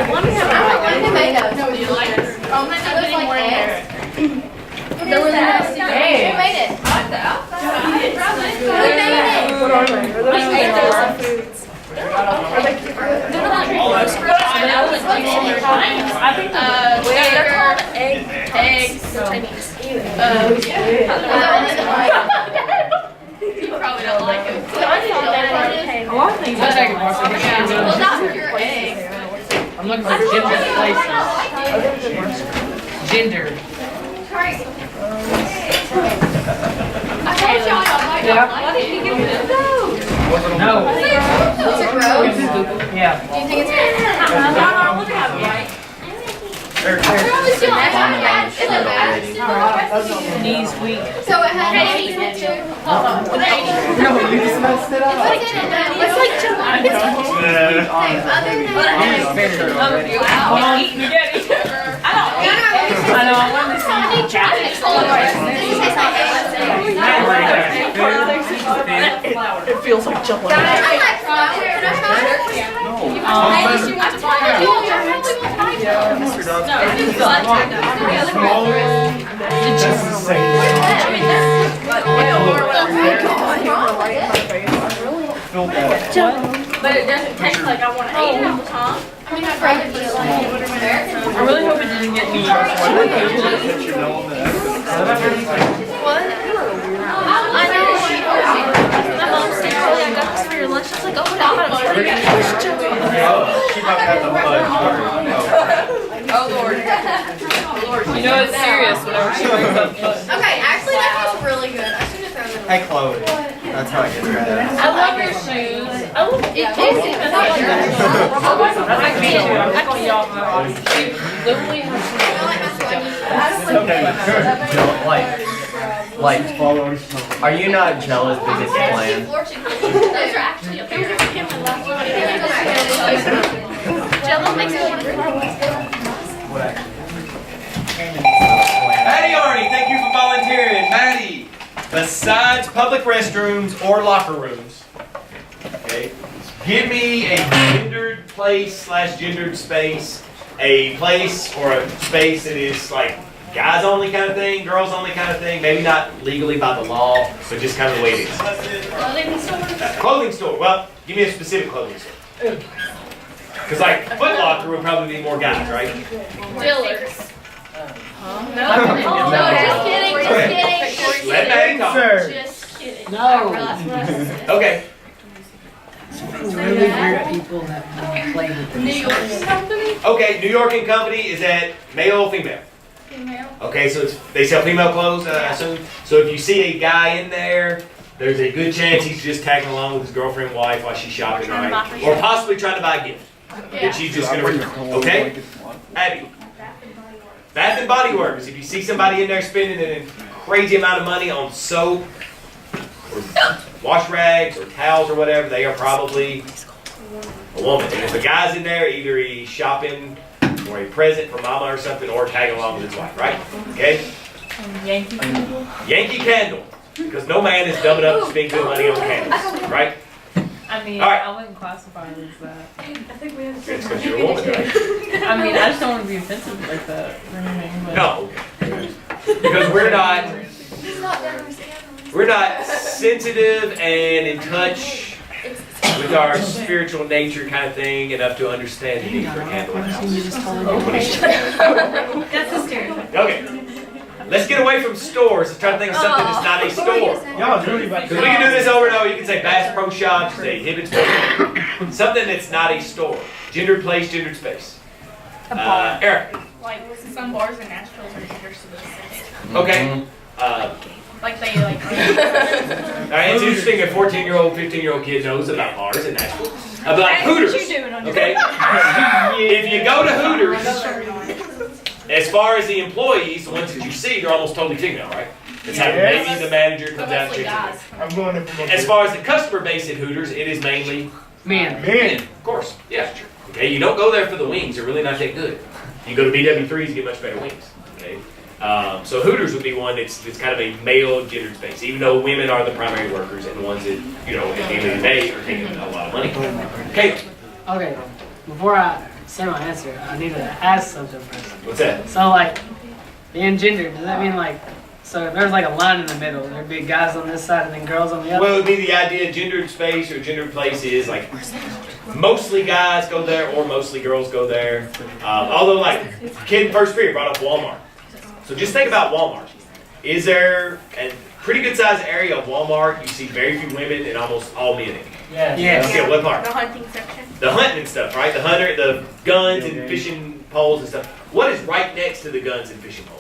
tomatoes. No, you like it? Oh, my God, It was like eggs. There was Who made it? I like the outside. Who made it? What are they? Are those foods? They're like roast gross, but I would like all their times. I think they're called eggs. You probably don't like them. A lot of things I take Well, not pure eggs. I'm looking for gender places. Gender. I told y'all I like them. Why did you give me those? No. Is it gross? Yeah. Do you think it's gross? You're always doing that. Knees weak. So it had eggs in it too. No, you just messed it up. What's in it? It's like chicken. Other than I know, I wanted to see you chat. It feels like chocolate. I like flour. Can I try it? She wants to try it. But it doesn't taste like I want to eat it all the time. I mean, I'd rather eat it like American. I really hope it didn't get me. What? I know. My mom said, "Oh, I got this for your lunch." I was like, "Oh, no, I'm gonna She might have the Oh, Lord. You know it's serious whenever she brings up food. Okay, actually, that tastes really good. I should have thrown it. Hey, Chloe. That's how I get rid of I love your shoes. I love it. Yeah. I like me too. I'm not going to y'all my office. She literally has Like, are you not jealous because it's bland? Those are actually a pair. Jello makes me want to Maddie Arnie, thank you for volunteering. Maddie, besides public restrooms or locker rooms, okay, give me a gendered place / gendered space, a place or a space that is like guys only kind of thing, girls only kind of thing, maybe not legally by the law, but just kind of the way it is. Clothing store. Well, give me a specific clothing store. Because like Foot Locker would probably be more guys, right? Dillard's. No, just kidding. Just Okay. kidding. Let Maddie talk. Just kidding. No. That's what I said. Okay. really weird people that play with New York company. Okay, New York and Company, is that male or female? Female. Okay, so they sell female clothes, I assume. So if you see a guy in there, there's a good chance he's just tagging along with his girlfriend, wife while she's shopping, trying to right? buy her Or stuff. possibly trying to buy a gift that she's just gonna return. Okay, Abby. Bath and Body Works. If you see somebody in there spending a crazy amount of money on soap or wash rags or towels or whatever, they are probably a woman. And if a guy's in there, either he's shopping for a present for mama or something, or tagging along with his wife, right? Okay? Yankee Candle. Yankee Candle. Because no man is dumb enough to spend good money on candles, right? I mean, All right. I wouldn't classify it as that. It's because you're a woman, right? I mean, I just don't want to be offensive like that or anything. But No. Because we're not sensitive and in touch with our spiritual nature kind of thing enough to understand the need for a candle in the house. That's a stereotype. Okay. Let's get away from stores and try to think of something that's not a store. Y'all really about Because we can do this over and over. You can say Bass Pro Shops, you can say Hibbett Store. Something that's not a store. Gendered place, gendered space. Eric. Like some bars in Nashville are gender specific. Okay. Like they like. All right, it's interesting a 14-year-old, 15-year-old kid knows about bars in Nashville. About Hooters. What you doing on your Okay? If you go to Hooters, as far as the employees, the ones that you see, they're almost totally female, right? It's how maybe the manager comes out and Mostly checks guys. it. I'm going to As far as the customer base at Hooters, it is mainly man, men, of course. Yeah. Okay, you don't go there for the wings. They're really not that good. You go to BW3s, you get much better wings. Okay. So Hooters would be one that's kind of a male gendered space, even though women are the primary workers and the ones that, you know, at the end of the day are taking a lot of money. Okay. okay. Before I say my answer. I need to ask something first. What's that? So like, being gender, does that mean like, so if there's like a line in the middle, there'd be guys on this side and then girls on the other? Well, it would be the idea gendered space or gendered place is like mostly guys go there or mostly girls go there. Although like kid in first period brought up Walmart. So just think about Walmart. Is there a pretty good sized area of Walmart? You see very few women and almost all men in it. Yes. Okay, what part? The hunting section. The hunting and stuff, right? The hunter, the guns and fishing poles and stuff. What is right next to the guns and fishing poles?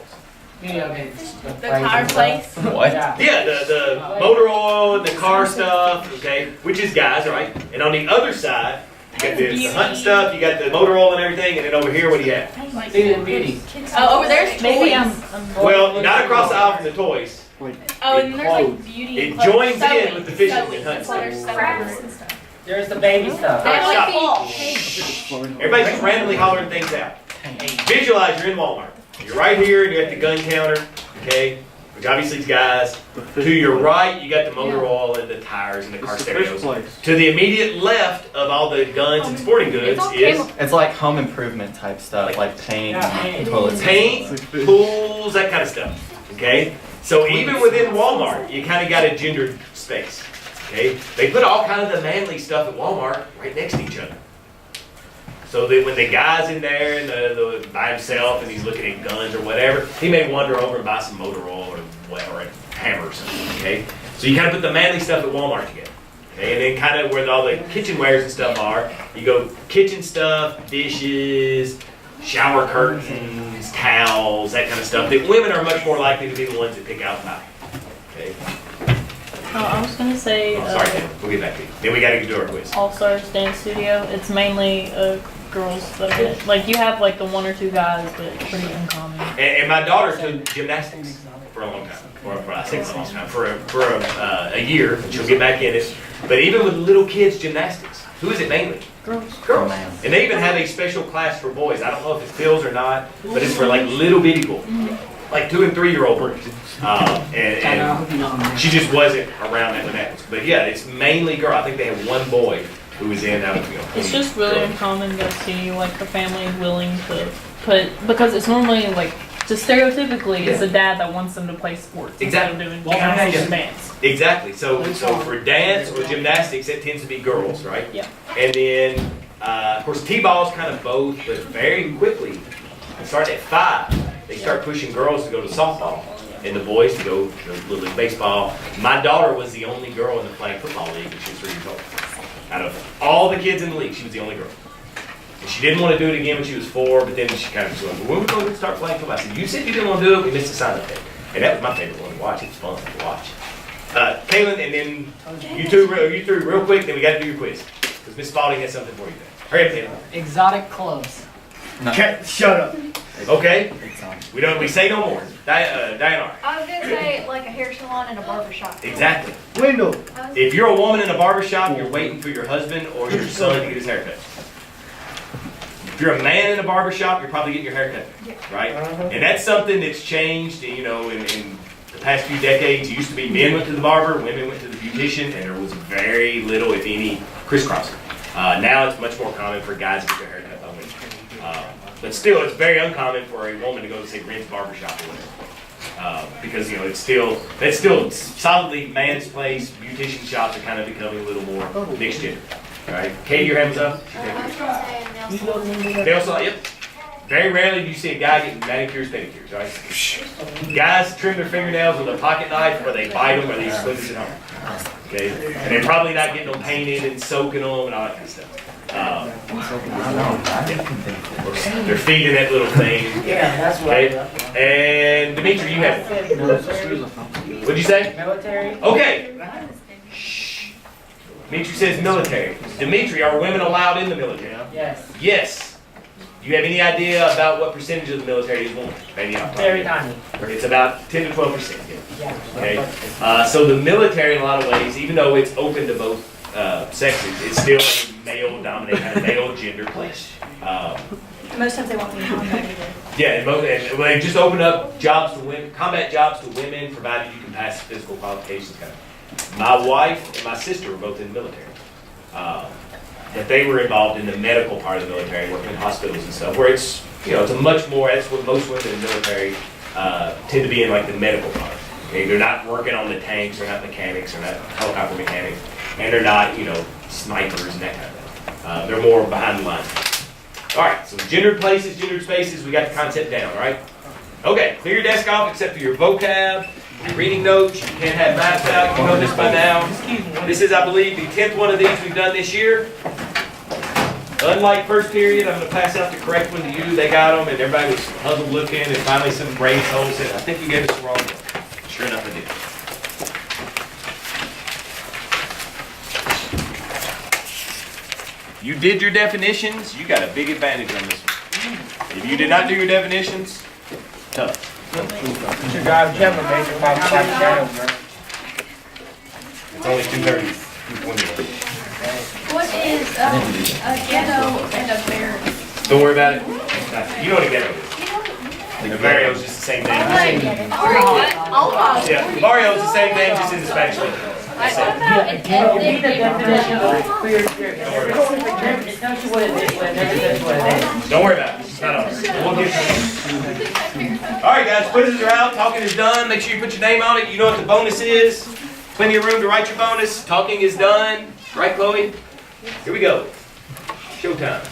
Video games. The tire place. What? Yeah, the motor oil, the car stuff, okay, which is guys, right? And on the other side, you got the hunting stuff, you got the motor oil and everything, and then over here, what do you have? Beauty and beauty. Oh, over there's Maybe toys. I'm Well, not across the aisle from the toys. Oh, and there's like beauty It and clothes. joins in Sewing, with the fishing sewing. and That's hunting. why there's crafts and stuff. There's the baby stuff. They have like Everybody's just randomly hollering things out. Visualize you're in Walmart. You're right here, and you're at the gun counter, okay, which obviously is guys. To your right, you got the motor oil and the tires and the car stereos. To the immediate left of all the guns and sporting goods is It's like home improvement type stuff, like paint, toilet paint, pools, that kind of stuff. Okay? So even within Walmart, you kind of got a gendered space. Okay? They put all kinds of manly stuff at Walmart right next to each other. So that when the guy's in there and the by himself and he's looking at guns or whatever, he may wander over and buy some motor oil or whatever, a hammer or something. Okay? So you kind of put the manly stuff at Walmart together. Okay? And then kind of where all the kitchenwares and stuff are, you go kitchen stuff, dishes, shower curtains, towels, that kind of stuff, that women are much more likely to be the ones that pick out and buy. Okay? I was gonna say Oh, sorry, Ken. We'll get back to you. Then we gotta do our quiz. All Stars Dance Studio. It's mainly girls that are in it. Like you have like the one or two guys, but it's pretty uncommon. And my daughter took gymnastics for a long time. For I say for a long time. For a year, and she'll get back in it. But even with little kids gymnastics, who is it mainly? Girls. Girls. And they even have a special class for boys. I don't know if it's Phil's or not, but it's for like little bitty boys. Like 2 and 3 year old boys. And she just wasn't around that when that was. But yeah, it's mainly girl. I think they have one boy who was in. It's just really uncommon to see like a family willing to put, because it's normally like, just stereotypically, it's a dad that wants them to play sports Exactly. instead of doing dance. Exactly. So for dance or gymnastics, it tends to be girls, right? Yeah. And then, of course, T-ball is kind of both, but very quickly, starting at 5, they start pushing girls to go to softball and the boys to go to Little League Baseball. My daughter was the only girl in the flag football league when she was 3 years old. Out of all the kids in the league, she was the only girl. And she didn't want to do it again when she was 4, but then she kind of was like, when we going to start flag football? I said, you said you didn't want to do it, we missed the sign-up day. And that was my favorite one to watch. It's fun to watch. Kaylin, and then you three real quick, then we got to do your quiz. Because Miss Spalding has something for you there. Hurry up, Kaylin. Exotic clubs. Shut up. Okay. We say no more. Diana. I was gonna say like a hair salon and a barber shop. Exactly. Window. If you're a woman in a barber shop, you're waiting for your husband or your son to get his haircut. If you're a man in a barber shop, you're probably getting your haircut, right? And that's something that's changed, you know, in the past few decades. It used to be men went to the barber, women went to the beautician, and there was very little, if any, crisscrossing. Now it's much more common for guys to get their haircut by women. But still, it's very uncommon for a woman to go to, say, Ren's barbershop or whatever. Because, you know, that's still solidly man's place. Beautician shops are kind of becoming a little more mixed gender. All right. Katie, your hand was up. I was gonna say nail salon. Nail salon, yep. Very rarely do you see a guy getting manicures, pedicures, right? Guys trim their fingernails with a pocket knife, or they bite them, or they split it at home. Okay? And they're probably not getting them painted and soaking them and all that kind of stuff. They're feeding that little thing. Yeah, that's what Okay. And Dimitri, you have it. What'd you say? Military. Okay. Shh. Dimitri says military. Dimitri, are women allowed in the military? Yes. Yes. Do you have any idea about what percentage of the military is women? Maybe not. Very tiny. It's about 10 to 12%. Yeah. Okay. So the military, in a lot of ways, even though it's open to both sexes, it's still a male-dominated, kind of male gender place. Most times they want me to combat it. Yeah, and they just open up jobs to women, combat jobs to women, provided you can pass the physical qualifications. Kind of. My wife and my sister were both in the military. that they were involved in the medical part of the military, working in hospitals and stuff, where it's, it's a much more, that's what most women in the military tend to be in, like the medical part. Okay, they're not working on the tanks, they're not mechanics, they're not helicopter mechanics, and they're not, snipers and that kind of thing. They're more behind the lines. All right, so gendered places, gendered spaces, we got the concept down, all right? Okay, clear your desk off except for your vocab, your reading notes. You can't have math out, you know this by now. This is, I believe, the 10th one of these we've done this year. Unlike first period, I'm going to pass out the correct one to you. They got them, and everybody was puzzled looking, and finally some brain cells said, I think you gave us the wrong one. Sure enough, I did. You did your definitions, you got a big advantage on this one. If you did not do your definitions, tough. Should drive Kevin, major about It's only 2:30. What is a ghetto and a barracks? Don't worry about it. You know what a ghetto is. A barrio is just the same thing. Yeah, barrio is the same thing, just in the Spanish language. That's it. Read the definition of it. It tells you what it is, what it is, what it is. Don't worry about it. It's not on. We'll get All right, guys, quizzes are out. Talking is done. Make sure you put your name on it. You know what the bonus is. Plenty of room to write your bonus. Talking is done. Right, Chloe? Here we go. Showtime.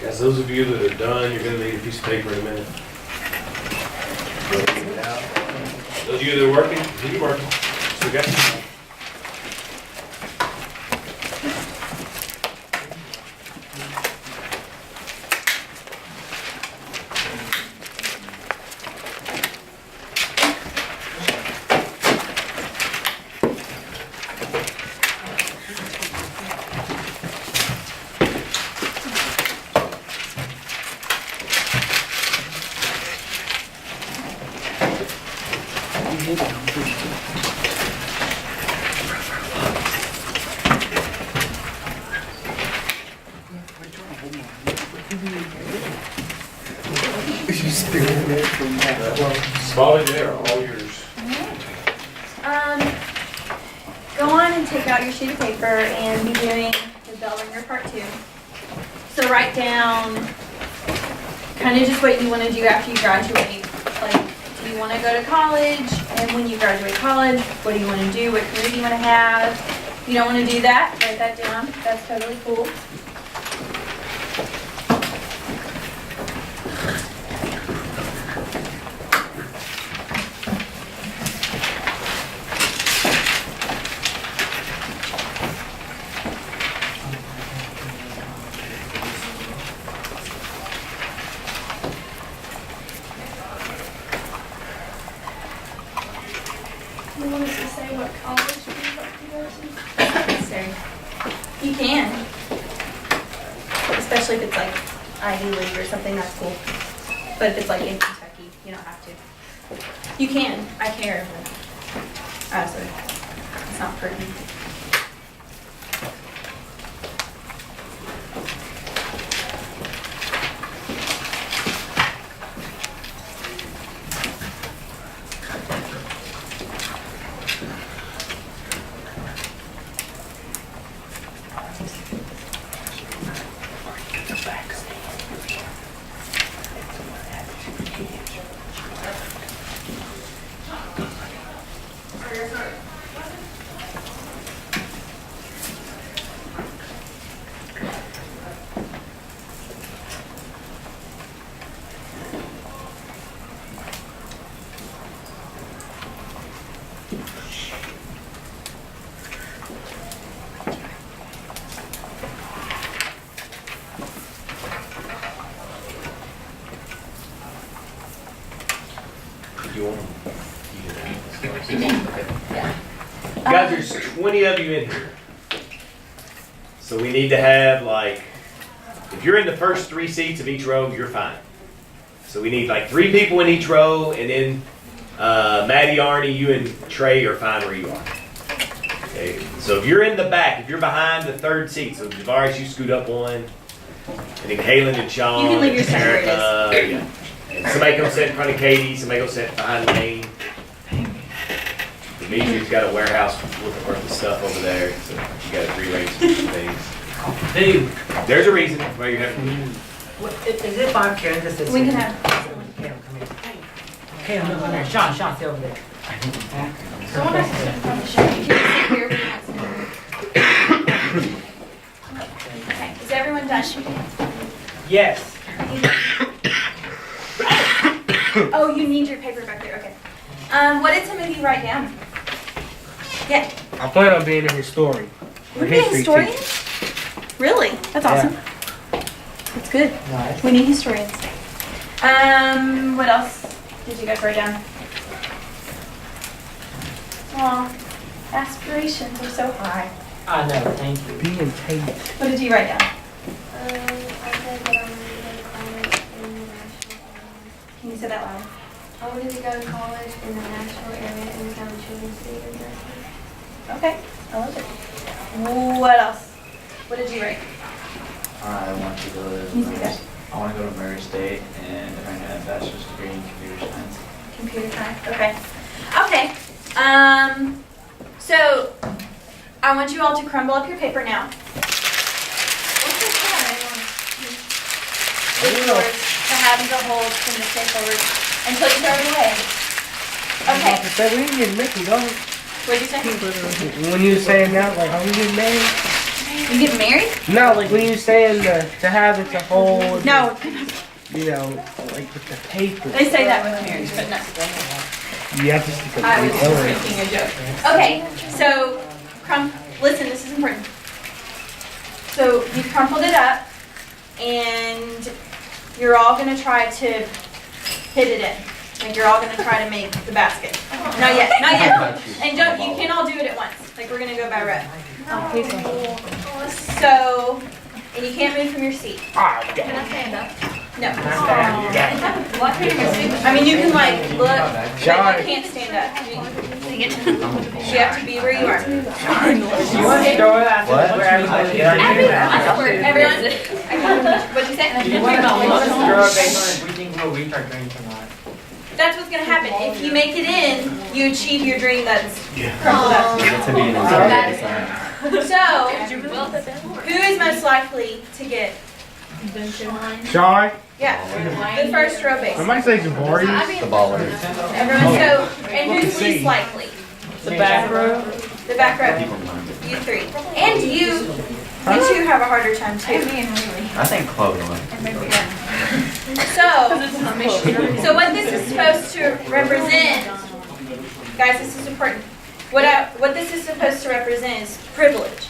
Guys, those of you that are done, you're gonna need a piece of paper in a minute. Those of you that are working, continue working. Still got some time. Smalley, they are all yours. Go on and take out your sheet of paper and be doing the bell ringer part 2. So write down kind of just what you want to do after you graduate. Like, do you want to go to college? And when you graduate college, what do you want to do? What career do you want to have? If you don't want to do that, write that down. That's totally cool. You want us to say what college you'd like to go to? Necessary. You can. Especially if it's like Ivy League or something, that's cool. But if it's like in Kentucky, you don't have to. You can. I care, but so it's not pertinent. You want them? Guys, there's 20 of you in here. So we need to have like, if you're in the first 3 seats of each row, you're fine. So we need like 3 people in each row, and then Maddie, Arnie, you and Trey are fine where you are. Okay. So if you're in the back, if you're behind the 3rd seat, so Javaris, you scoot up one, and then Kaylin and Sean. You can leave your and center where it is. Yeah. And somebody go sit in front of Katie, somebody go sit behind Lane. Dimitri's got a warehouse worth of stuff over there, so you gotta rearrange some things. Dude, There's a reason why you're having. is it Bob Karen? This is. We can have. Caleb, come here. Caleb, look over there. Sean, stay over there. Someone has to sit in front of the show. You can sit here, but you can't sit. Okay, is everyone done? Yes. Oh, you need your paper back there, okay. What did some of you write down? Yeah. I plan on being a historian. You're being a historian? Really? That's awesome. That's good. Nice. We need historians. What else did you guys write down? Aw, aspirations are so high. I know, thank you. Being Tate. What did you write down? I said that I wanted to go to college in the national area. Can you say that loud? I wanted to go to college in the national area and become a children's theater director. Okay, I love it. What else? What did you write? I want to go Can you see to that? I want to go to Murray State and earn a bachelor's degree in computer science. Computer science, okay. Okay, so I want you all to crumble up your paper now. What's this pen? It's yours to have and to hold from this day forward until you throw it away. Okay, So we ain't getting Mickey, though. what'd you say? When you were saying that, like, are we getting married? You getting married? No, like when you're saying to have it to hold. No. You know, like with the paper. They say that with marriage, but no. You have to stick a I was paper. just making a joke. Okay, so listen, this is important. So you crumpled it up, and you're all gonna try to hit it in. Like you're all gonna try to make the basket. Not yet, not yet. And you can't all do it at once. Like we're gonna go by row. So, and you can't move from your seat. Can I stand up? No. Why can't you see? I mean, you can like look, but Sean. you can't stand up. You have to be where you are. You want to throw it out What? where everybody Everyone, what'd you say? You want to throw it based on if we think we'll reach our dreams or not. That's what's gonna happen. If you make it in, you achieve your dream that's crumpled up. You get to be an interior designer. So, who is most likely to get? Sean, Yeah, the first row base. I might say Jabari. The ballers. Everyone, so, and who's least likely? The back row. The back row. You three. And you two have a harder time too. I think Chloe won. So what this is supposed to represent, guys, this is important. What this is supposed to represent is privilege.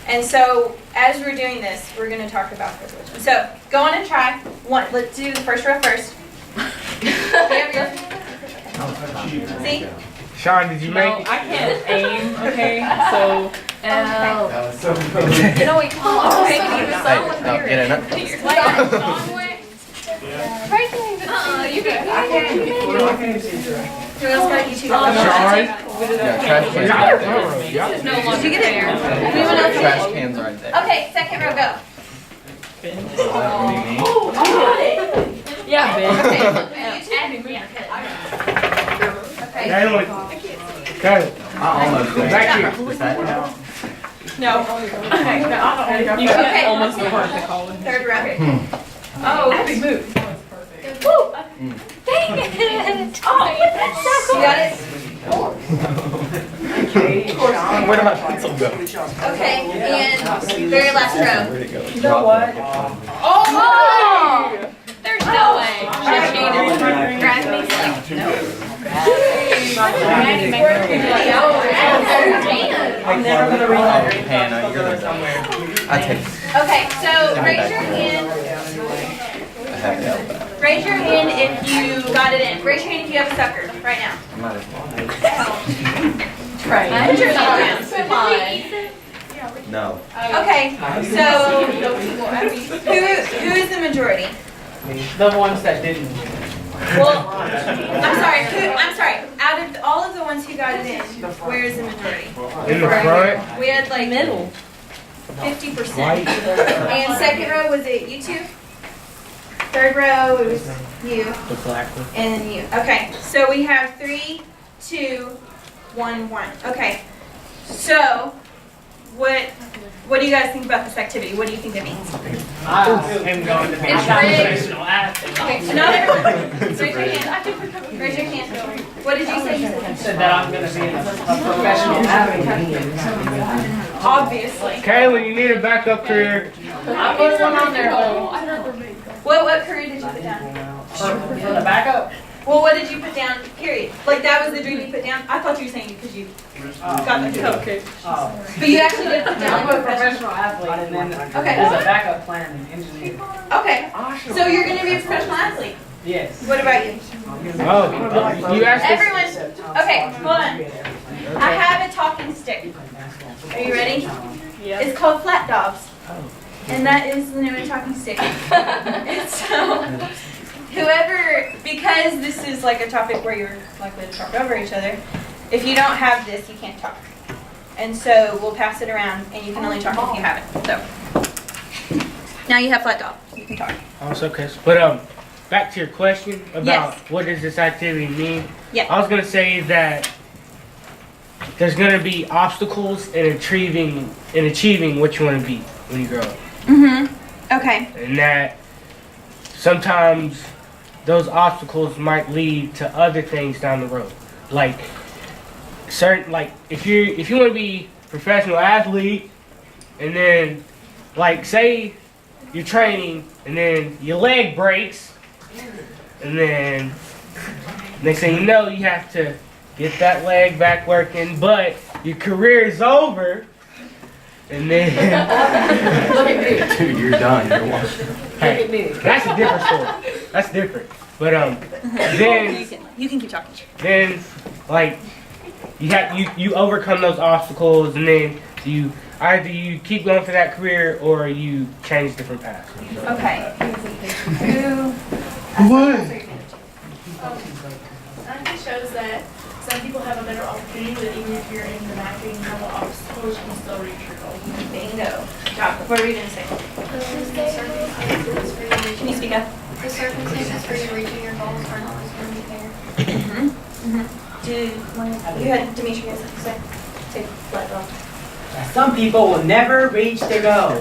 And so as we're doing this, we're going to talk about privilege. So go on and try one. Let's do the first row first. See? Sean, did you No, make it? I can't aim. Okay, so You know, we call Okay. it. Hey, no, get in it. You can. Who else got you two? Sean? Yeah, trash cans right there. Did you get it? Anyone else? Trash cans right there. Okay, second row, go. yeah, Ben. Okay. Natalie. Natalie. I almost did. Back here. Does that count? No. You can't Okay. almost afford to call him. Third row. Oh, big move. Dang it! Oh, that's so You got it? Where did my pencil go? Okay, and very last row. Where'd it go? You know what? Oh! There's no way. She cheated. Grab me. I'm never going to read Oh, that. Hannah, you're the I take. Okay, so raise your hand. I have the elbow. Raise your hand if you got it in. Raise your hand if you have a sucker right now. I might as well. Put your hand down. No. Okay, so who is the majority? The ones that didn't. Well, I'm sorry. Out of all of the ones who got it in, where is the majority? In the front. We had like Middle. 50%. And second row, was it you two? Third row, it was you, The black one. and then you. Okay, so we have 3, 2, 1, 1. Okay, so what do you guys think about this activity? What do you think it means? I am going to be a It's professional athlete. Okay, so not everyone. Raise your hand. Raise your hand. What did you say? I said that I'm going to be a professional athlete. Obviously. Kaylin, you need a backup career. I put one on there. What career did you put down? For the backup. Well, what did you put down, period? Like, that was the dream you put down? I thought you were saying because you got the joke. Okay. Oh. But you actually did put I'm down a professional athlete, and then Okay. there's a backup plan in engineering. Okay, so you're going to be a professional athlete. Yes. What about you? Oh, you asked us. Everyone, okay, hold on. I have a talking stick. Are you ready? Yeah. It's called Flat Dogs. And that is the name of the talking stick. And so, whoever, because this is like a topic where you're likely to talk over each other, if you don't have this, you can't talk. And so we'll pass it around, and you can only talk if you have it. So, now you have Flat Dog. You can talk. Oh, it's okay. But back to your question about Yes. what does this activity mean? Yeah. I was gonna say that there's gonna be obstacles in achieving what you want to be when you grow up, Mm-hmm. Okay. and that sometimes those obstacles might lead to other things down the road, if you want to be a professional athlete, and then, like, say you're training, and then your leg breaks, and then next thing you know, you have to get that leg back working, but your career is over, and then Dude, you're done. You're watching. hey, that's a different story. That's different. But then You can keep talking. then like you overcome those obstacles, and then you either you keep going for that career or you change different paths. Okay. I think it shows that some people have a better opportunity, but even if you're in the back and you have the obstacles, you can still reach your goal. Bingo. What were you gonna say? Can you speak up? The circumstances for you reaching your goals aren't always going to be fair. You had Demetri has something to say? Take let go. Some people will never reach their goal.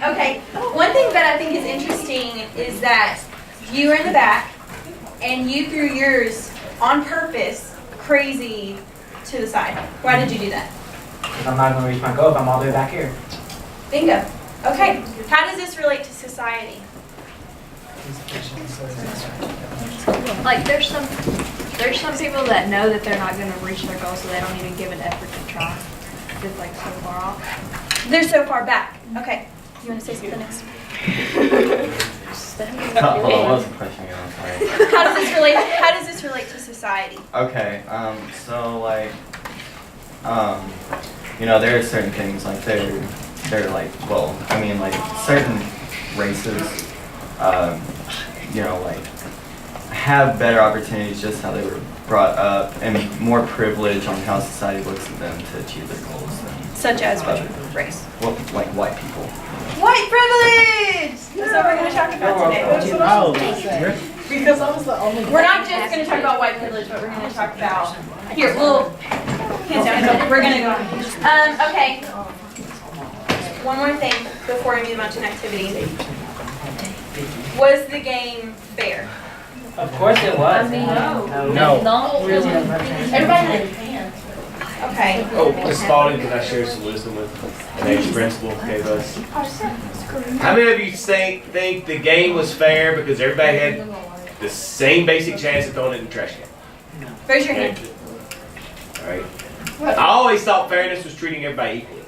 Okay. One thing that I think is interesting is that you were in the back and you threw yours on purpose crazy to the side. Why did you do that? Because I'm not going to reach my goal if I'm all the way back here. Bingo. Okay. How does this relate to society? Like there's some people that know that they're not going to reach their goal, so they don't even give an effort to try. Just like so far off. They're so far back. Okay. You want to say something next? What was the question again? I'm sorry. How does this relate to society? Okay, so like, you know, there are certain things like they're like, well, I mean, like certain races, you know, like have better opportunities just how they were brought up and more privilege on how society looks at them to achieve their goals than, Such as which race? well, like white people. White privilege! That's what we're going to talk about today. Oh, Because I was the only We're not just going to talk about white privilege, but we're going to talk about... Here, we'll... Hands down. We're going to go. Okay. One more thing before we move on to an activity. Was the game fair? Of course it was. no. Everybody... Okay. Oh, Ms. Spalding, can I share some wisdom with an ex-principal gave us? How many of you think the game was fair because everybody had the same basic chance of throwing it in the trash can? Raise your hand. All right. I always thought fairness was treating everybody equally.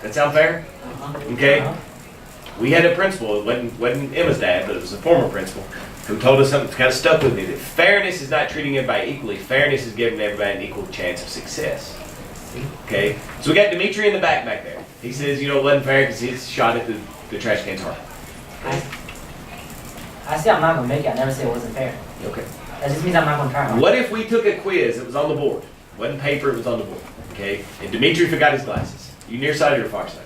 That sound fair? Okay. We had a principal, it wasn't Emma's dad, but it was a former principal, who told us something that kind of stuck with me, that fairness is not treating everybody equally. Fairness is giving everybody an equal chance of success. Okay? So we got Demetri in the back there. He says, you know, it wasn't fair because he shot at the trash can's heart. I said I'm not going to make it. I never said it wasn't fair. Okay. That just means I'm not going to try hard. What if we took a quiz that was on the board? It wasn't paper, it was on the board. Okay? And Demetri forgot his glasses. You nearsighted or farsighted?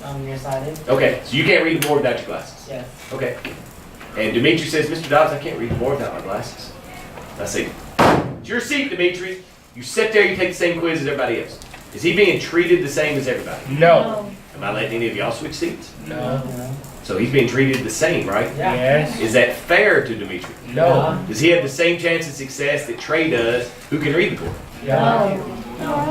I'm nearsighted. Okay, so you can't read the board without your glasses. Yes. Okay. And Demetri says, Mr. Dobbs, I can't read the board without my glasses. I say, it's your seat, Demetri. You sit there, you take the same quiz as everybody else. Is he being treated the same as everybody? No. Am I letting any of y'all switch seats? No. So he's being treated the same, right? Yeah. Yes. Is that fair to Demetri? No. Does he have the same chance of success that Trey does, who can read the board? No.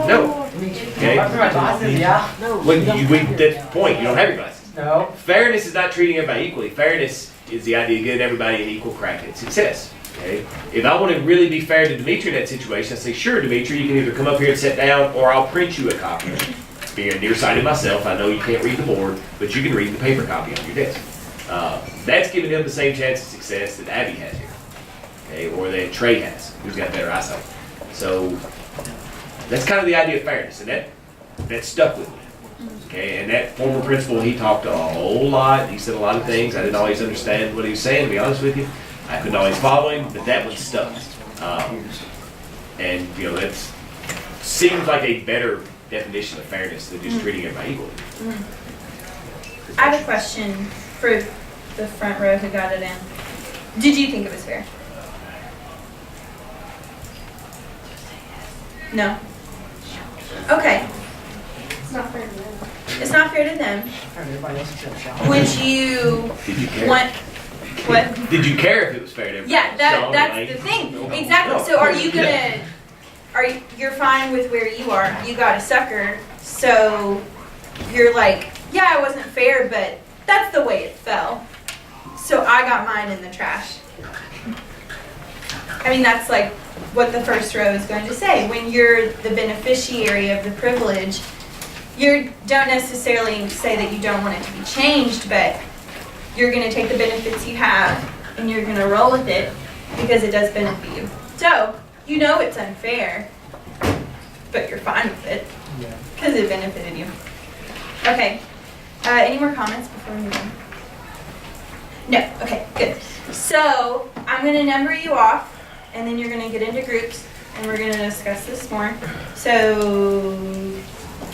No. Okay. After my glasses, yeah. When you read that point, you don't have your glasses. No. Fairness is not treating everybody equally. Fairness is the idea of giving everybody an equal crack at success. Okay? If I want to really be fair to Demetri in that situation, I say, sure, Demetri, you can either come up here and sit down, or I'll print you a copy. Being nearsighted myself, I know you can't read the board, but you can read the paper copy on your desk. That's giving him the same chance of success that Abby has here, okay, or that Trey has, who's got better eyesight. So that's kind of the idea of fairness, and that stuck with me. Okay, and that former principal, he talked a whole lot. He said a lot of things. I didn't always understand what he was saying, to be honest with you. I couldn't always follow him, but that one stuck. And, you know, that seems like a better definition of fairness than just treating everybody equally. I have a question for the front row who got it in. Did you think it was fair? No? Okay. It's not fair to them. It's not fair to them. Everybody else should have shot. Would you Did you care? want... What? Did you care if it was fair to everybody? Yeah, No, that's like- the thing. No. Exactly. No. So are you gonna you're fine with where you are. You got a sucker, so you're like, yeah, it wasn't fair, but that's the way it fell. So I got mine in the trash. I mean, that's like what the first row is going to say. When you're the beneficiary of the privilege, you don't necessarily say that you don't want it to be changed, but you're going to take the benefits you have and you're going to roll with it because it does benefit you. So, you know it's unfair, but you're fine with it because it benefited you. Okay, any more comments before we move on? No, okay, good. So, I'm going to number you off and then you're going to get into groups and we're going to discuss this more. So,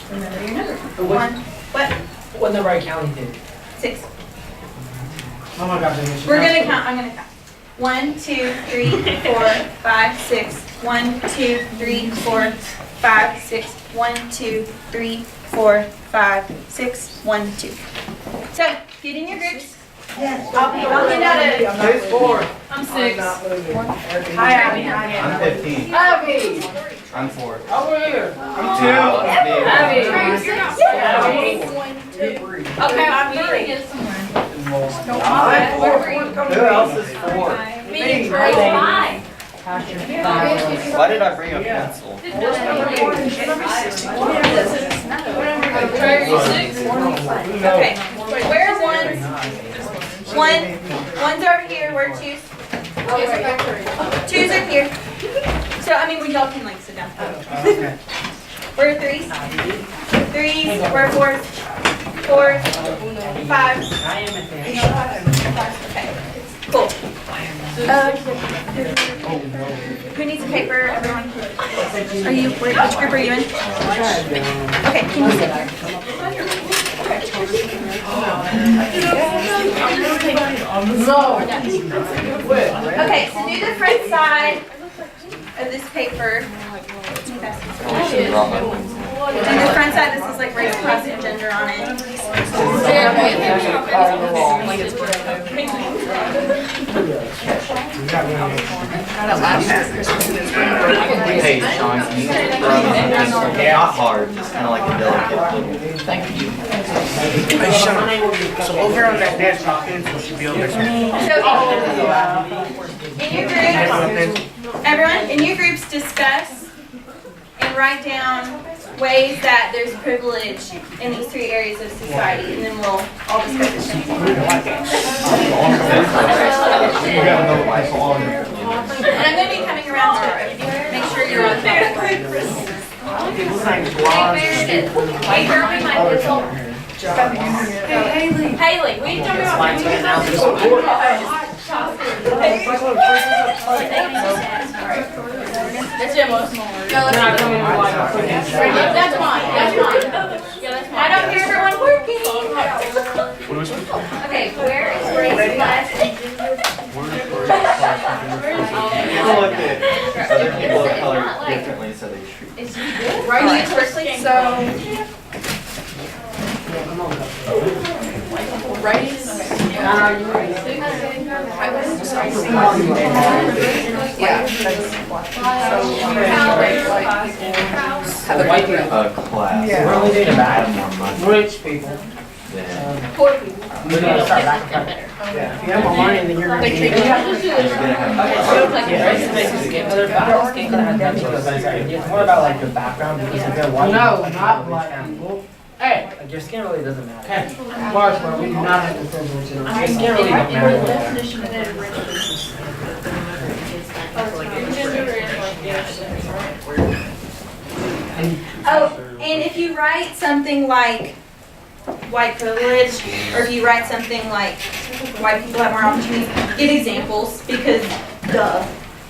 remember your number. One, what? What number I counted to? 6. Oh my gosh, I missed We're gonna count, I'm gonna count. 1, 2, 3, 4, 5, 6. 1, 2, 3, 4, 5, 6. 1, 2, 3, 4, 5, 6. 1, 2. So, get in your groups. I'll hand out a. Who's 4? I'm 6. Hi, Abby. I'm 15. Abby! I'm 4. Over here. I'm 2. Okay, I'm gonna get somewhere. Who else is 4? Me and Trey. Why did I bring a pencil? Trey, are you 6? Okay, where are ones? One's over here, where are 2s? 2s are here. So, I mean, we all can like sit down. Where are 3s? 3s, where are 4s? 4s, 5s. Okay, cool. Who needs a paper, everyone? Are you, which group are you in? Okay, can you sit here? Okay, so do the front side of this paper. Do the front side, this is like race, class, and gender on it. Hey, Sean, can you throw me a pencil? Not hard, just kind of like a delicate little. Thank you. Hey, Sean, so over on that desk, my pencil should be over there. So, in your groups, everyone, in your groups, discuss and write down ways that there's privilege in these 3 areas of society, and then we'll all discuss it. And I'm going to be coming around to make sure you're on top. Hey, where am I? Haley, we don't know. It's emotional. That's fine. I don't hear everyone working. Okay, where is race, class, and People look at other people of color differently, so they treat. Right, especially so. Class. Yeah. We're only doing I bad. have more money. Rich people. Yeah. Poor people. We're gonna start back and forth. If you have more money, then you're gonna be. You're gonna have It's more about like the background because if they're watching. No, not black people. Hey, like your skin really doesn't matter. Okay. Mark, where we do not have the privilege in our your skin really doesn't matter. Oh, and if you write something like white privilege, or if you write something like white people have more opportunities, give examples because duh.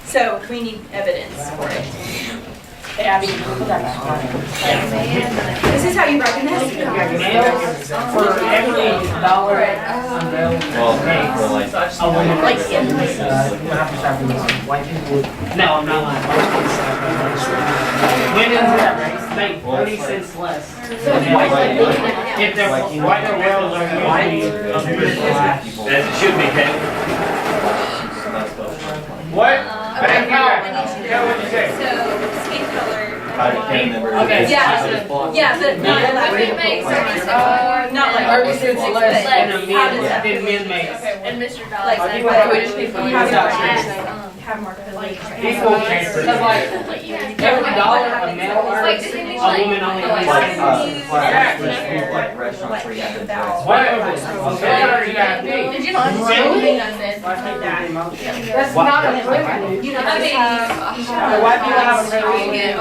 So we need evidence for it. Hey, Abby, put that back on. This is how you recognize it. For every dollar Well, for like, a woman makes, you have to start doing this. White people, no, I'm not lying. Women that race make 30 cents less. If they're white or girls are usually As it should be, Kevin. What? Thank you. I need you to Yeah, what'd you say? So, skin color. I can't remember. Okay. Yeah, but not What like, it makes 36 more? not like. 36 less than a How does that than feel? men make. And Mr. Dollar Like, said, what- we just need to have use more that. have more privilege. Equal pay for every dollar a male Like, earns, does it mean a like- woman only like- earns. Like restaurants where you have to dress. What? Okay, you got me. Did you not understand anything I said? That's not a privilege. You know, I mean, Why do you have a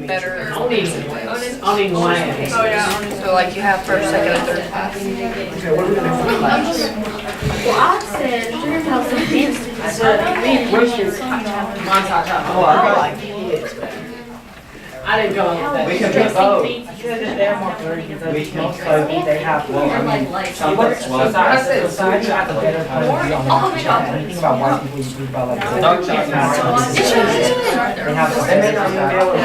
better. Only one. Oh, yeah. So like you have first, second, and third class. Well, I said, you're gonna tell some dance to do Mine's hot chocolate. Oh, I got- I didn't go with that. We can do both. They're more blurry because We can most clothing they have. Well, I mean, some that's well. Society has a better point of view on that. When you think about white people, you think about like the dark chocolate. They have they may not be able to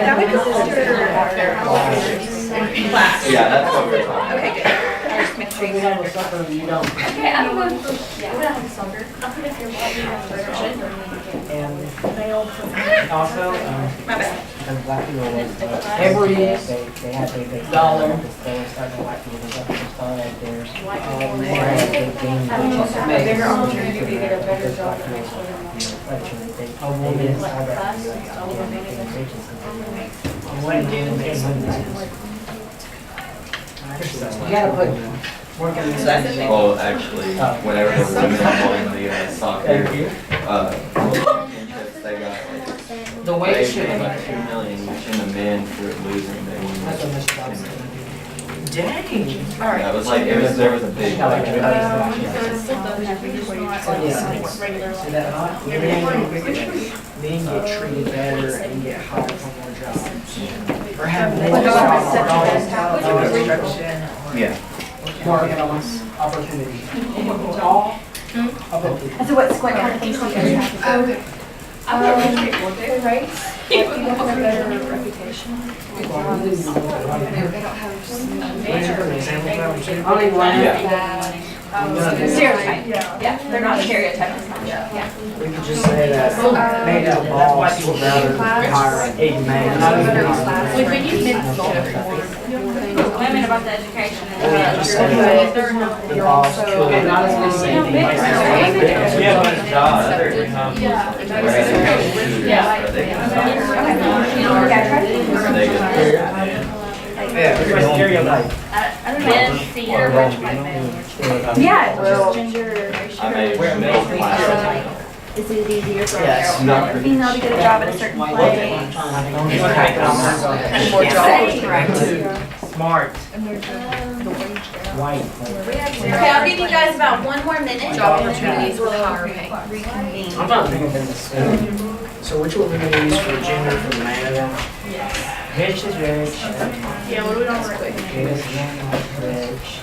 have a better class. Yeah, that's what we're talking about. Okay, good. I just make sure you have your. Okay, I don't know. Yeah, we don't have a soldier. I'll put it if you're and also, My bad. because black people was every they had they dollar because they were starting to white people to start at theirs. They gained bigger opportunity to get a better job. A woman you gotta put work in this. Well, actually, whenever the women won the soccer, championships, they got like, The way they it should paid be. like 2 million each, and the men for losing, they won. That's what Mr. Bob said. Dang. Yeah, it was like, there was a big, like, See that lot? Men get treated better and get hired for more jobs. Or have more yeah. more economic opportunity. All of it. So what kind of things do you guys have? Only one. Stereotype. Yeah, they're not stereotyping. Yeah. We could just say that maybe the boss would rather hire a man. Women about the education. Just say that the boss could. Yeah, but it's not. Yeah, just gender. I made middle class. Is it easier for Yes. a female to get a job at a certain place? Smart. White. Okay, I'll give you guys about one more minute. Job opportunities with higher pay. Reconvene. I'm not thinking this. So which one are we gonna use for gender for the man? Rich is rich. Yeah, what do we don't work Rich is rich.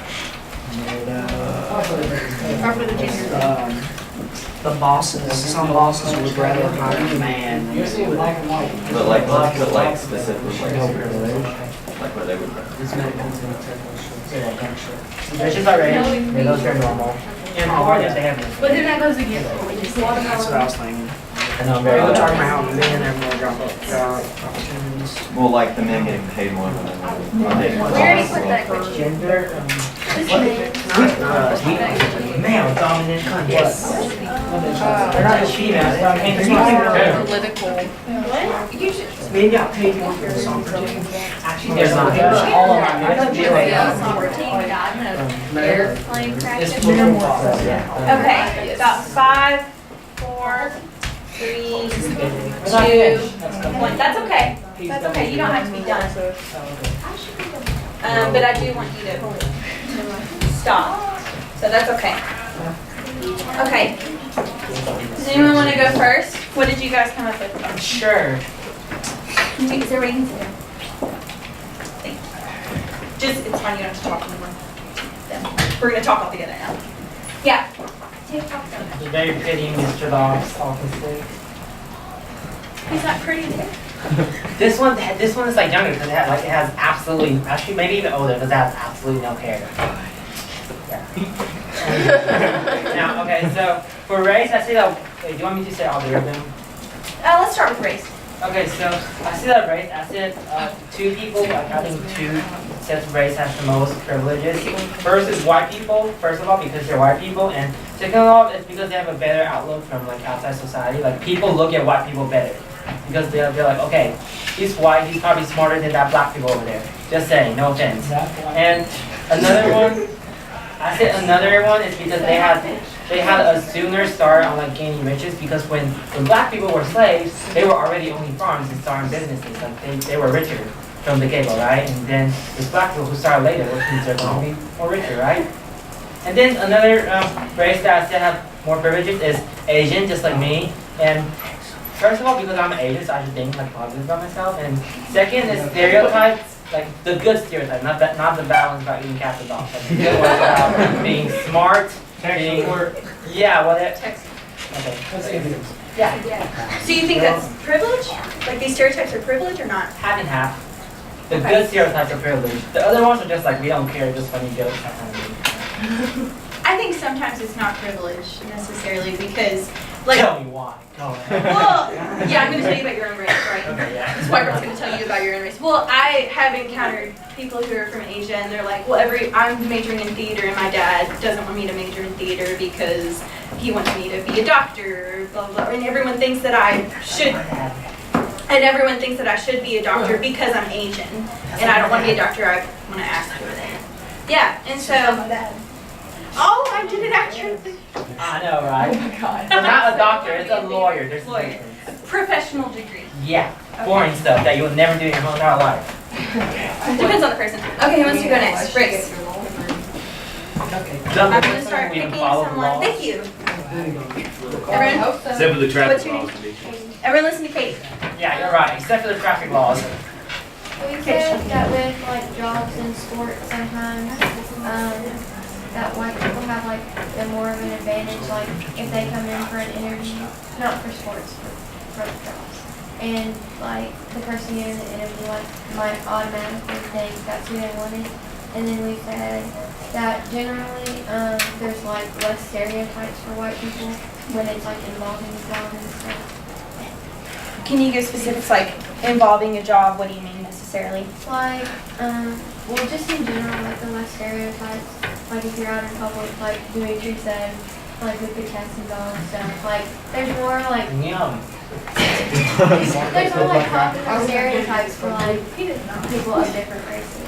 Or for the gender. The bosses, some bosses would rather hire a man. But like, let's put like specifically like where they would. Rich is already, those are normal. And or if they have. But then that goes against. That's what I was thinking. We're talking about how men have more job opportunities. Well, like the men getting paid more than the women. We already put that question. Gender. Male dominant country. Yes. They're not just females. Political. Men got paid more for the soccer team. Actually, there's not. All of our men. Yeah, soccer team, airplane practice. It's political process. Okay, about 5, 4, 3, 2, 1. That's okay. That's okay. You don't have to be done. But I do want you to stop. So that's okay. Okay. Does anyone want to go first? What did you guys come up with? Sure. Is there reading? Thank you. Just, it's fine. You don't have to talk anymore. Then. We're going to talk all together now. Yeah. TikTok. It's very pretty, Mr. Dobbs, obviously. He's not pretty there. This one is like younger because it has absolutely, actually maybe even older because it has absolutely no hair. Yeah. Now, okay, so for race, I see that. Wait, do you want me to say all the of them? Let's start with race. Okay, so I see that race. I said two people. Like I think two sets of race has the most privileges. First is white people. First of all, because they're white people, and second of all, it's because they have a better outlook from like outside society. Like people look at white people better because they're like, okay, he's white. He's probably smarter than that black people over there. Just saying, no offense. And another one. I said another one is because they had a sooner start on like gaining riches because when black people were slaves, they were already owning farms and starting businesses. Like they were richer from the get-go, right? And then there's black people who started later, which means they're going to be more richer, right? And then another race that I said have more privileges is Asian, just like me. And first of all, because I'm Asian, so I should think like positive about myself. And second is stereotypes. Like the good stereotype, not the bad ones about eating cats and dogs. Like the good ones about being smart, being yeah, well that okay. Yeah. So you think that's privilege? Like these stereotypes are privilege or not? Half and half. The good stereotypes are privilege. The other ones are just like we don't care, just funny jokes, that kind of thing. I think sometimes it's not privilege necessarily because, like, Tell me why. Go ahead. well, yeah, I'm going to tell you about your own race, right? Okay, yeah. This white girl's going to tell you about your own race. Well, I have encountered people who are from Asia, and they're like, well, I'm majoring in theater, and my dad doesn't want me to major in theater because he wants me to be a doctor, blah, blah, blah. And everyone thinks that I should be a doctor because I'm Asian, and I don't want to be a doctor, I want to act for it. Yeah, and so, oh, I did it accurately. I know, right? Oh my God. It's not a doctor, it's a lawyer. There's a Lawyer. difference. Professional degree. Yeah, boring stuff that you will never do in your whole entire life. Depends on the person. Okay, who wants to go next? Race. Okay. I'm going to start picking someone. Thank you. Everyone, Except for the traffic What's your laws. everyone listen to Kate. Yeah, you're right, except for the traffic laws. We said that with like jobs and sports sometimes, that white people have like the more of an advantage, like if they come in for an interview, not for sports, for jobs. And like the person in the interview like might automatically think that's who they wanted. And then we said that generally there's like less stereotypes for white people when it's like involving jobs and stuff. Can you give specifics like involving a job? What do you mean necessarily? Like, well, just in general, like the less stereotypes. Like if you're out in public, like Dimitri said, like with the cats and dogs stuff. Like there's more like Yum. there's more like popular stereotypes for like people of different races.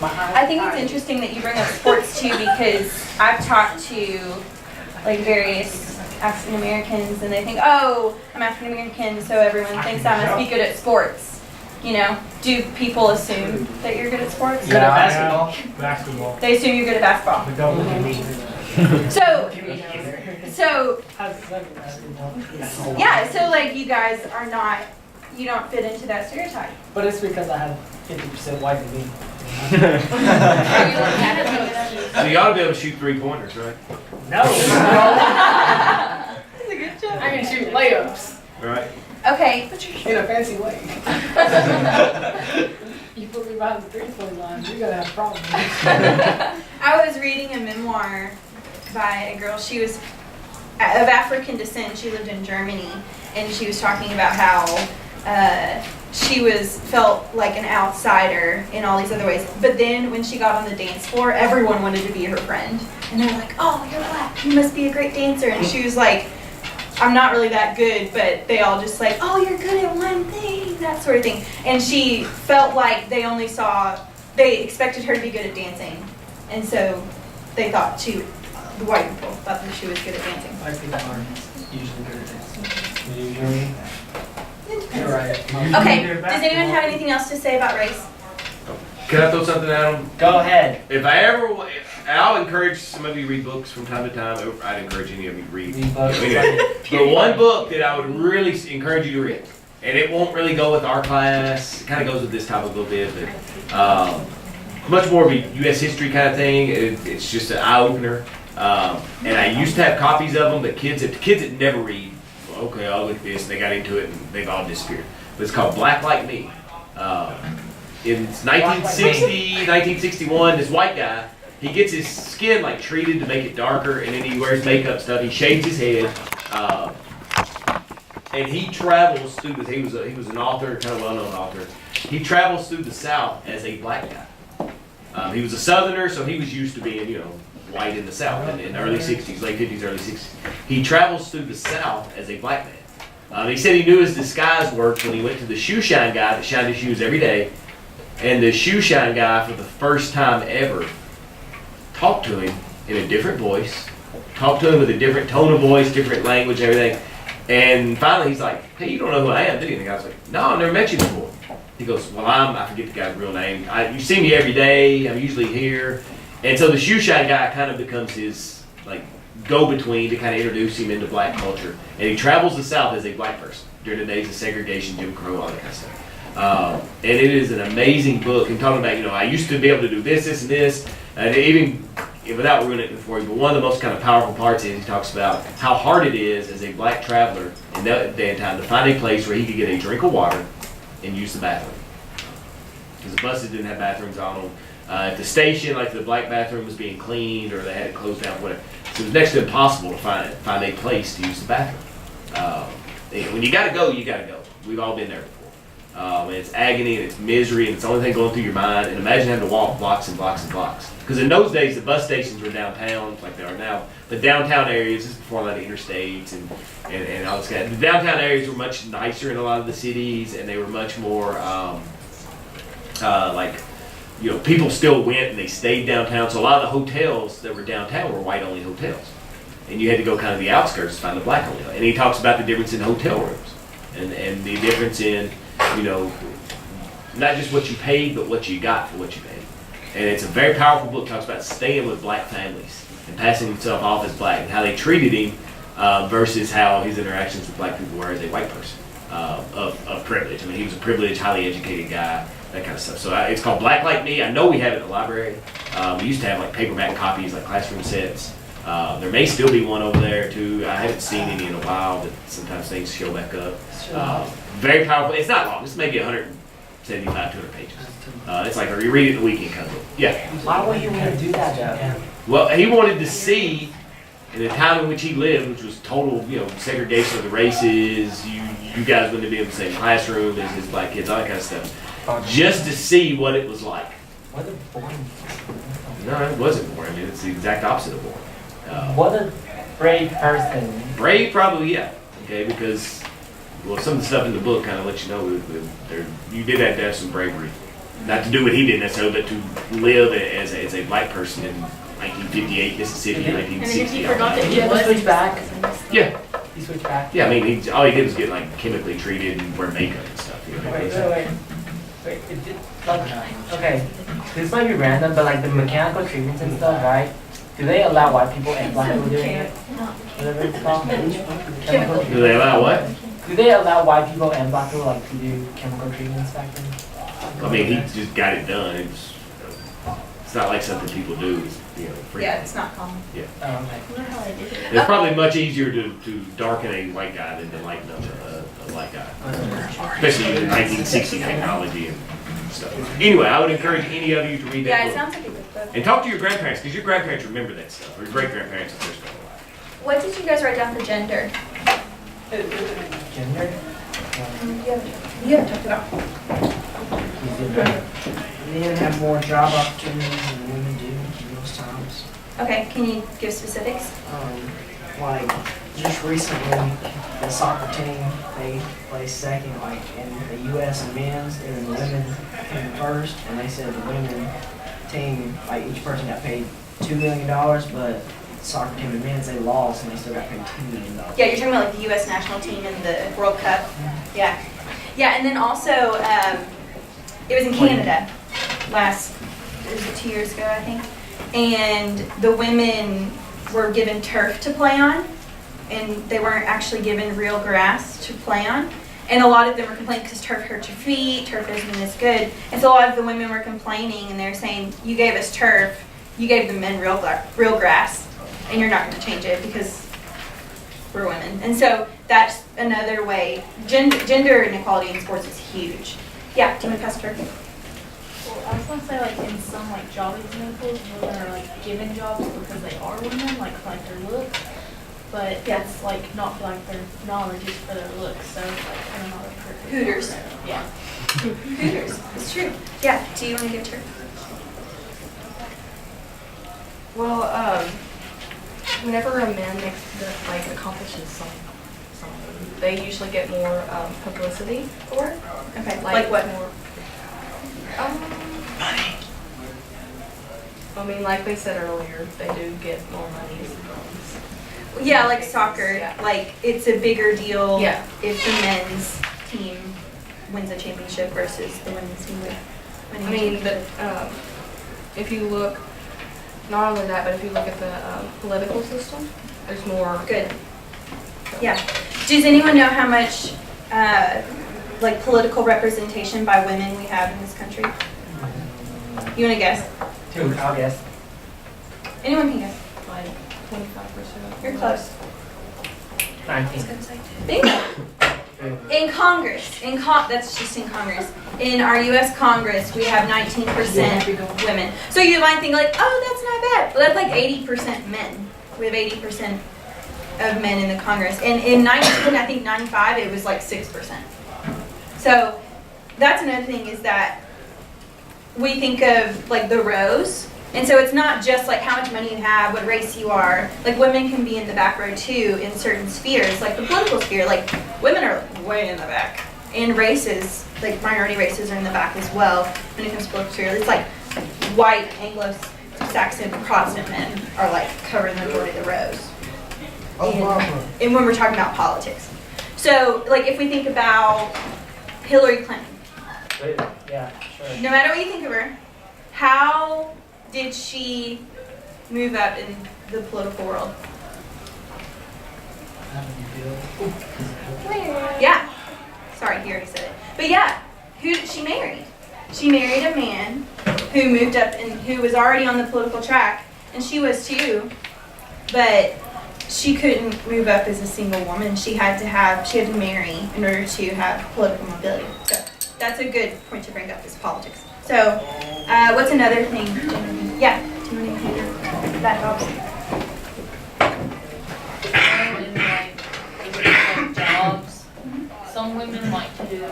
I think it's interesting that you bring up sports too because I've talked to like various African Americans and they think, oh, I'm African American, so everyone thinks I must be good at sports. You know, do people assume that you're good at sports? Good at basketball. Basketball. They assume you're good at basketball. But don't look at me. So yeah, so like you guys are not, you don't fit into that stereotype. But it's because I have 50% white in me. So you ought to be able to shoot 3-pointers, right? No. That's a good job. I can shoot layups Right. Okay. in a fancy way. You put me behind the 3-point line, you're gonna have problems. I was reading a memoir by a girl. She was of African descent. She lived in Germany, and she was talking about how she felt like an outsider in all these other ways. But then when she got on the dance floor, everyone wanted to be her friend, and they're like, "Oh, you're black. You must be a great dancer." And she was like, I'm not really that good, but they all just like, oh, you're good at one thing, that sort of thing. And she felt like they expected her to be good at dancing. And so they thought the white people thought that she was good at dancing. White people aren't usually good at dancing. Usually. You're right. Okay, does anyone have anything else to say about race? Can I throw something at them? Go ahead. If I'll encourage some of you to read books from time to time. I'd encourage any of you to read. Read books. Anyway, the one book that I would really encourage you to read, and it won't really go with our class. It kind of goes with this topic a little bit, but much more of a U.S. history kind of thing. It's just an eye opener. And I used to have copies of them, but kids that never read, well, okay, I'll look at this, and they got into it, and they've all disappeared. But it's called Black Like Me. In 1960, 1961, this white guy, He gets his skin like treated to make it darker, and then he wears makeup stuff. He shaves his head, and he travels through the. He was an author, kind of well-known author. He travels through the South as a black guy. He was a Southerner, so he was used to being, white in the South in the early 60s, late 50s, early 60s. He travels through the South as a black man. He said he knew his disguise worked when he went to the shoe shine guy that shined his shoes every day. And the shoe shine guy, for the first time ever, talked to him in a different voice, talked to him with a different tone of voice, different language, everything. And finally he's like, hey, you don't know who I am, do you? And the guy's like, no, I've never met you before. He goes, well, I forget the guy's real name. You see me every day, I'm usually here. And so the shoe shine guy kind of becomes his go-between to kind of introduce him into black culture. And he travels the South as a black person during the days of segregation, Jim Crow, all that kind of stuff. And it is an amazing book. And talking about, I used to be able to do this, this, and this. And even without ruining it for you, but one of the most kind of powerful parts is he talks about how hard it is as a black traveler in that day and time to find a place where he could get a drink of water and use the bathroom. Because the buses didn't have bathrooms on them. At the station, the black bathroom was being cleaned or they had it closed down, whatever. So it was next to impossible to find a place to use the bathroom. When you gotta go, you gotta go. We've all been there before. And it's agony and it's misery and it's the only thing going through your mind. And imagine having to walk blocks and blocks and blocks. Because in those days, the bus stations were downtown, like they are now. The downtown areas, this is before a lot of interstates and all this kind of. The downtown areas were much nicer in a lot of the cities, and they were much more people still went and they stayed downtown. So a lot of the hotels that were downtown were white-only hotels, and you had to go kind of the outskirts to find the black-only. And he talks about the difference in hotel rooms and the difference in not just what you paid, but what you got for what you paid. And it's a very powerful book. It talks about staying with black families and passing himself off as black and how they treated him versus how his interactions with black people were as a white person of privilege. I mean, he was a privileged, highly educated guy, that kind of stuff. So it's called Black Like Me. I know we have it in the library. We used to have paperback copies, classroom sets. There may still be one over there too. I haven't seen any in a while, but sometimes things show back up. Very powerful. It's not long. It's maybe 175, 200 pages. It's like you read it in a weekend kind of book. Yeah. Why would you want to do that, though? Well, he wanted to see, in the time in which he lived, which was total, segregation of the races. You guys wouldn't be in the same classroom as his black kids, all that kind of stuff. Just to see what it was like. What a boring. No, it wasn't boring. I mean, it's the exact opposite of boring. What a brave person. Brave, probably, yeah. Okay, because some of the stuff in the book kind of lets you know you did have to have some bravery. Not to do what he did necessarily, but to live as a black person in 1958 Mississippi, 1960. And if you forgot that he was switch back. Yeah. He switched back. Yeah, I mean, all he did was get chemically treated and wear makeup and stuff. Wait. Okay, this might be random, but the mechanical treatments and stuff, right? Do they allow white people and black people doing it? Whatever it's called. Chemical. Do they allow what? Do they allow white people and black people to do chemical treatments back then? I mean, he just got it done. It's not like something people do. Free. Yeah, it's not common. Yeah. Oh, okay. It's probably much easier to darken a white guy than to lighten up a black guy. Especially in 1960 technology and stuff. Anyway, I would encourage any of you to read that Yeah, it book. sounds like a good book. And talk to your grandparents, because your grandparents remember that stuff, or your great-grandparents if they're still alive. What did you guys write down for gender? Gender? You haven't talked about. Men have more job opportunities than women do most times. Okay, can you give specifics? Just recently, the soccer team, they placed second, in the U.S. and men's, and then the women came first, and they said the women team, each person got paid $2 million, but the soccer team and men's, they lost, and they still got paid $2 million. Yeah, you're talking about the U.S. national team in the World Cup. Yeah. Yeah, and then also, it was in Canada it was 2 years ago, I think. And the women were given turf to play on, and they weren't actually given real grass to play on. And a lot of them were complaining because turf hurts your feet, turf isn't as good. And so a lot of the women were complaining, and they were saying, you gave us turf, you gave the men real grass, and you're not going to change it because we're women. And so that's another way. Gender inequality in sports is huge. Yeah, do you want to pass the turkey? Well, I was gonna say like in some like job examples, women are like given jobs because they are women, like their looks. But it's like not for like their knowledge, it's for their looks. So it's like kind of not a perfect. Hooters. Yeah. Hooters. It's true. Yeah. Do you want to give her? Well, whenever a man accomplishes something, they usually get more publicity for it. Okay. Like what? More, I mean, like they said earlier, they do get more money as girls. Yeah, like soccer. Yeah. Like it's a bigger deal. Yeah. If the men's team wins a championship versus the women's team winning I a mean, championship. but if you look, not only that, but if you look at the political system, there's more. Good. Yeah. Does anyone know how much like political representation by women we have in this country? You want to guess? 2, I'll guess. Anyone can guess. Like 25%. You're close. 19. Bingo. In Congress, that's just in Congress. In our U.S. Congress, we have 19% women. So you might think like, oh, that's not bad. Well, that's like 80% men. We have 80% of men in the Congress. And in 95, it was like 6%. So that's another thing is that we think of like the rows. And so it's not just like how much money you have, what race you are. Like women can be in the back row too in certain spheres, like the political sphere. Like women are way in the back. And races, like minority races are in the back as well when it comes to political sphere. It's like white Anglo-Saxon Protestant men are like covering the majority of the rows. And when we're talking about politics. So like if we think about Hillary Clinton, Yeah, sure. no matter what you think of her, how did she move up in the political world? Yeah. Sorry, he already said it. But yeah, who did she marry? She married a man who moved up and who was already on the political track, and she was too, but she couldn't move up as a single woman. She had to marry in order to have political mobility. So that's a good point to bring up is politics. So, what's another thing? Yeah, do you want to hear that helps? In like jobs, some women like to do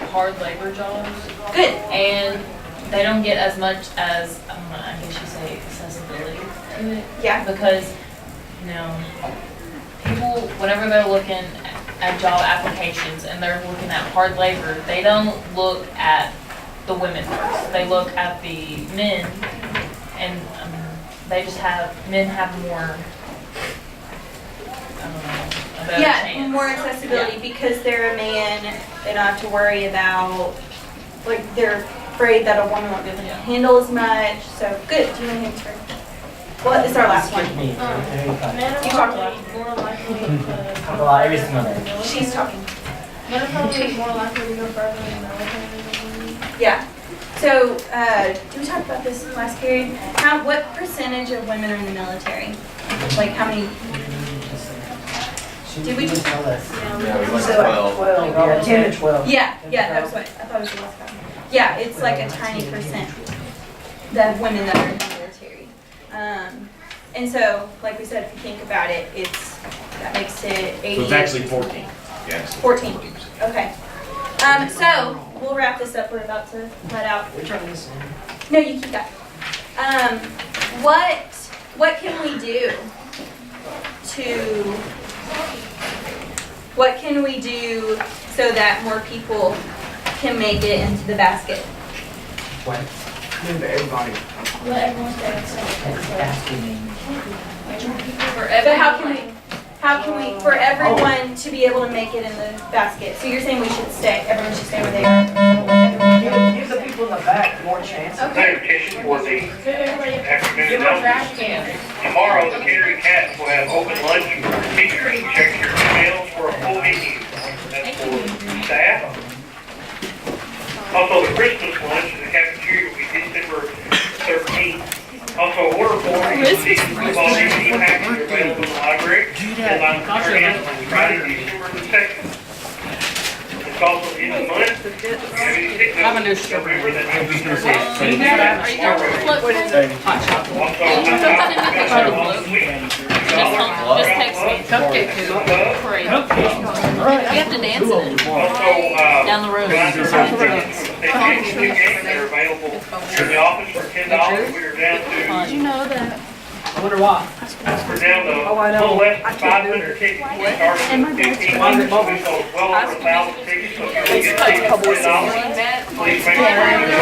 hard labor jobs. Good. And they don't get as much as, I guess you say, accessibility to it. Yeah. Because, people, whenever they're looking at job applications and they're looking at hard labor, they don't look at the women first. They look at the men, and men have more, a better chance. More accessibility because they're a man. They don't have to worry about, like, they're afraid that a woman won't be able to handle as much. So, good. Do you want to answer? Well, this is our last one. Me. Men are You talk probably more likely to Well, every single day. She's talking. Men are probably more likely to go further in the military. Yeah. So, did we talk about this in the last period? What percentage of women are in the military? Like, how many? Did we just? Yeah, it was like So, 12. Yeah, 10 to 12. Yeah, that was what, I thought it was the last time. Yeah, it's like a tiny percent of women that are in the military. And so, like we said, if you think about it, that makes it 80. So it's actually 14. Yes. 14. Okay. So, we'll wrap this up. We're about to let out. We're trying this in. No, you keep that. What can we do so that more people can make it into the basket? What? Move everybody. Let everyone stay Asking. But how can we, for everyone to be able to make it in the basket? So you're saying everyone should stay where they are? Give the people in the back more chances. Clarification for the afternoon announcements. Tomorrow, the catering cats will have open lunch for teachers. Check your emails for a full menu. That's for staff. Also, the Christmas lunch in the cafeteria will be December 13th. Also, order form is the football DVD package available in the library. Deadline for turn in on Friday, December the 2nd. It's also the end of the month. the fit. I have a new stripper. Are you gonna What is it? Hot chocolate. Just text me. Cupcake is Great. You have to dance in it. Down the road. They're available in the office for $10. We are down to, Did you know that? I wonder why. we're down to a little less than 500 tickets. We started with 15. We sold well over 1,000 tickets. So if you're looking to $10, please make sure you're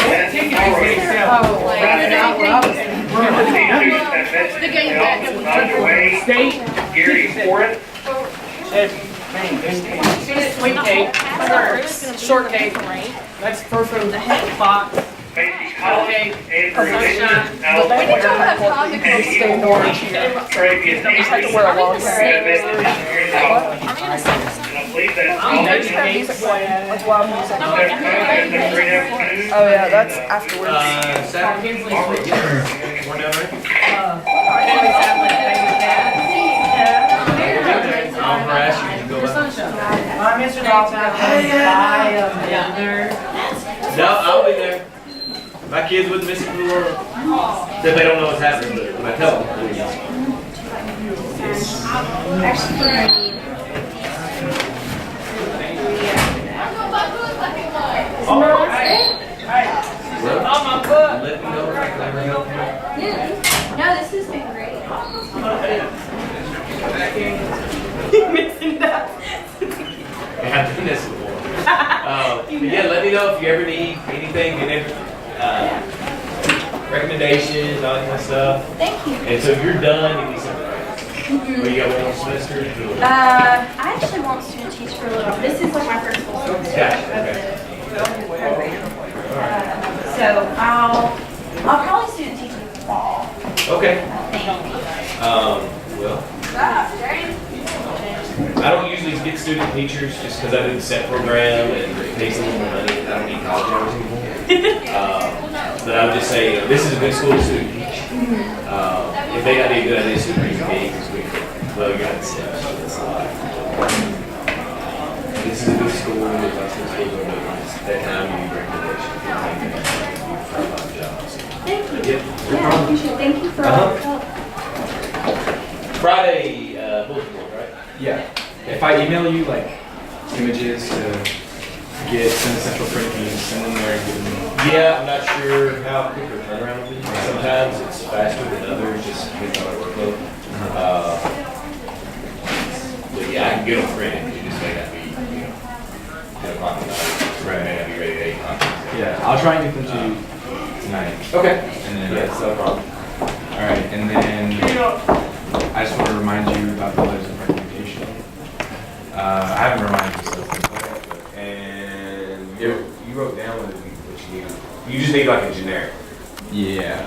The game back in State. Gary Ford. Sweet cake. Shortcake. That's from the box. Macy Collins. Andrew Mitchell. But we need to have time to go stay orange here. Craig is Just have to wear a long hair. And I believe that's all. Like loud music. Oh Oh yeah, that's afterwards. Saturday. We're down there. I'll harass you when you go back. Mr. Dawson, No, I'll be there. My kids wouldn't miss it for the world. Except they don't know what's happening, but when I tell them, Oh, my foot! let me know if I can ever help you. No, this has been great. I have done this before. But yeah, let me know if you ever need anything, recommendations, all that kind of stuff. Thank you. And so if you're done, you need something else. Or you got one more semester? I actually won't student teach for a little. This is like my first full semester Gotcha, of okay. the program. So I'll probably student teach in the fall. Okay. I think. Well, I don't usually get student teachers just because I do the SET program and it takes a little more money. I don't need college hours anymore. But I would just say, this is a good school to student teach. If they got any good ideas, to bring me because we got steps. This is a good school. If I see schools are doing that time, you need recommendations. Thank you. Yep. Yeah, I appreciate it. Thank you for all the help. Friday, bulletin board, right? Yeah. If I email you like images to get send to central print, can you just send them there and give them? Yeah, I'm not sure how quick the turnaround will be. Sometimes it's faster than others, just depends on our workload. But yeah, I can get them printed. It just may not be, 10 o'clock at night. Right. It may not be ready at 8 o'clock. Yeah, I'll try and get them to you tonight. Okay. And then Yeah, it's no problem. all right, and then I just want to remind you about the letters of recommendation. I haven't reminded you so. And you wrote down what you need. You just need like a generic. Yeah.